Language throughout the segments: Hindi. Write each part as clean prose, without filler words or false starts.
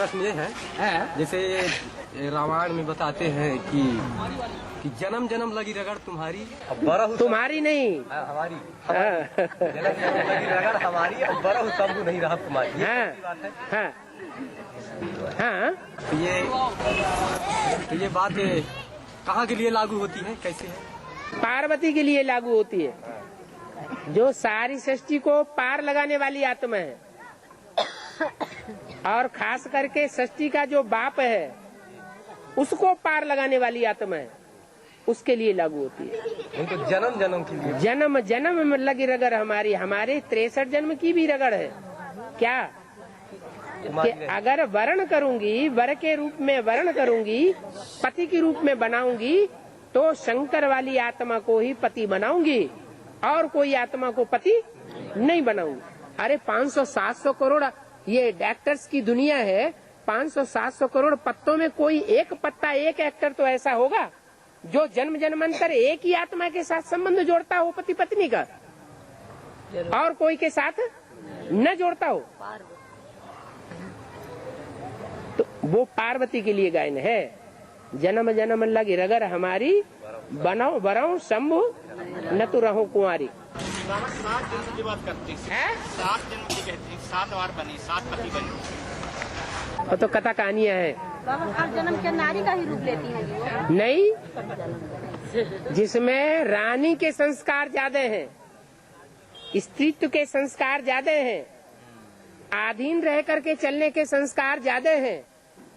प्रश्न ये है, जैसे रामायण में बताते हैं कि जन्म जन्म लगी रगड़ तुम्हारी, अब बरहु तुम्हारी नहीं हमारी, जन्म जन्म लगी रगड़ हमारी, अब बरहु शंभु नहीं रहा तुम्हारी। हाँ, हाँ, हाँ। तो ये बात कहाँ के लिए लागू होती है, कैसे है? पार्वती के लिए लागू होती है, जो सारी सृष्टि को पार लगाने वाली आत्मा है, और खास करके सृष्टि का जो बाप है उसको पार लगाने वाली आत्मा है, उसके लिए लागू होती है। उनको जन्म जन्म के लिए, जन्म जन्म में लगी रगड़ हमारी, हमारे 63 जन्म की भी रगड़ है। क्या कि अगर वर्ण करूंगी, वर के रूप में वर्ण करूंगी, पति के रूप में बनाऊंगी, तो शंकर वाली आत्मा को ही पति बनाऊंगी और कोई आत्मा को पति नहीं बनाऊंगी। अरे 500-700 करोड़ ये डॉक्टर्स की दुनिया है, 500-700 करोड़ पत्तों में कोई एक पत्ता, एक एक्टर तो ऐसा होगा जो जन्म जन्मांतर एक ही आत्मा के साथ संबंध जोड़ता हो, पति पत्नी का, और कोई के साथ न जोड़ता हो। तो वो पार्वती के लिए गायन है, जन्म जन्म लगी रगर हमारी, बनाओ बराओ शंभु न तो रहो कुंवारी। 7 जन्म की बात करते हैं, 7 जन्म की कहते हैं, 7 बार बनी, 7 पति बनी। वो तो कथा कहानियां हैं। बाबा 7 जन्म के नारी का ही रूप लेती हैं नहीं, जिसमें रानी के संस्कार ज्यादा हैं, स्त्रीत्व के संस्कार ज्यादा हैं, अधीन रह करके चलने के संस्कार ज्यादा हैं,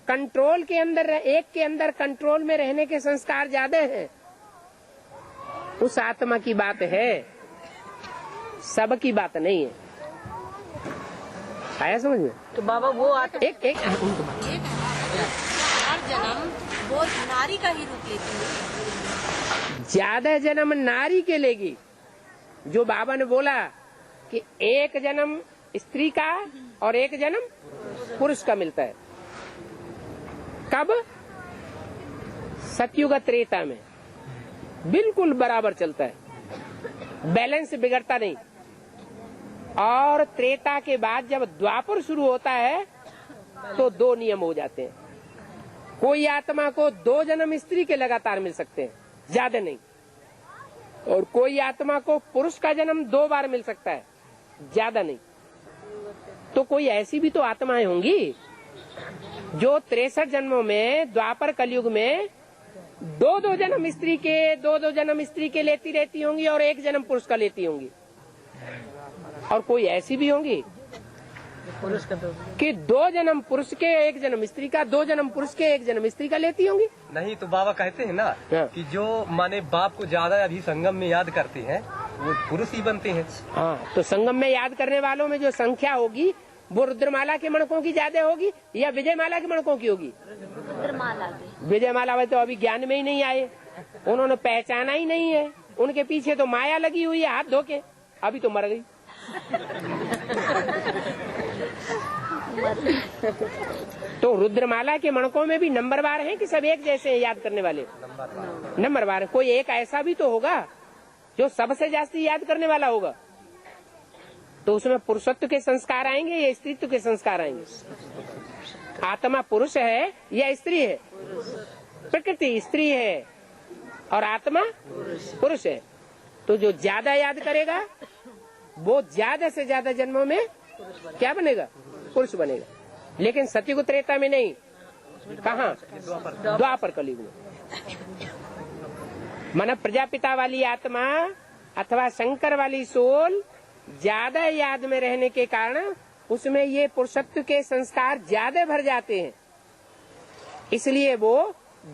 कंट्रोल के अंदर, एक के अंदर कंट्रोल में रहने के संस्कार ज्यादा हैं, उस आत्मा की बात है, सब की बात नहीं है। आया समझ में? तो बाबा वो एक हर जन्म वो नारी का ही रूप लेती है। ज्यादा जन्म नारी के लेगी, जो बाबा ने बोला कि एक जन्म स्त्री का और एक जन्म पुरुष का मिलता है। कब? सतयुग त्रेता में बिल्कुल बराबर चलता है, बैलेंस बिगड़ता नहीं। और त्रेता के बाद जब द्वापर शुरू होता है तो 2 नियम हो जाते हैं। कोई आत्मा को 2 जन्म स्त्री के लगातार मिल सकते हैं, ज्यादा नहीं, और कोई आत्मा को पुरुष का जन्म 2 बार मिल सकता है, ज्यादा नहीं। तो कोई ऐसी भी तो आत्माएं होंगी जो 63 जन्मों में द्वापर कलयुग में 2-2 जन्म स्त्री के, 2-2 जन्म स्त्री के लेती रहती होंगी और 1 जन्म पुरुष का लेती होंगी। और कोई ऐसी भी होंगी कि 2 जन्म पुरुष के, 1 जन्म स्त्री का, 2 जन्म पुरुष के, 1 जन्म स्त्री का लेती होंगी। नहीं तो बाबा कहते हैं ना कि जो माने बाप को ज्यादा अभी संगम में याद करते हैं वो पुरुष ही बनते हैं। हाँ, तो संगम में याद करने वालों में जो संख्या होगी वो रुद्रमाला के मणकों की ज्यादा होगी या विजयमाला के मणकों की होगी? विजयमाला वाले तो अभी ज्ञान में ही नहीं आए, उन्होंने पहचाना ही नहीं है, उनके पीछे तो माया लगी हुई है हाथ धो के, अभी तो मर गई। तो रुद्रमाला के मणकों में भी नंबरवार हैं कि सब एक जैसे हैं याद करने वाले? नंबरवार। कोई एक ऐसा भी तो होगा जो सबसे जास्ती याद करने वाला होगा, तो उसमें पुरुषत्व के संस्कार आएंगे या स्त्रीत्व के संस्कार आएंगे? आत्मा पुरुष है या स्त्री है? प्रकृति स्त्री है और आत्मा पुरुष है। तो जो ज्यादा याद करेगा वो ज्यादा से ज्यादा जन्मों में क्या बनेगा? पुरुष बनेगा। लेकिन सतयुग त्रेता में नहीं। कहाँ? द्वापर कलयुग में। मन प्रजापिता वाली आत्मा अथवा शंकर वाली सोल ज्यादा याद में रहने के कारण उसमें ये पुरुषत्व के संस्कार ज्यादा भर जाते हैं, इसलिए वो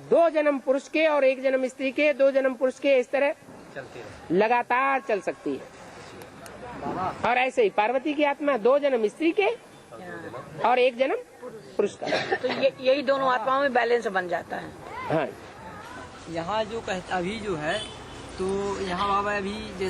2 जन्म पुरुष के और 1 जन्म स्त्री के, 2 जन्म पुरुष के, इस तरह लगातार चल सकती है। और ऐसे ही पार्वती की आत्मा 2 जन्म स्त्री के और 1 जन्म पुरुष का। तो यही दोनों आत्माओं में बैलेंस बन जाता है। हाँ, यहाँ जो अभी जो है तो यहाँ बाबा अभी जैसे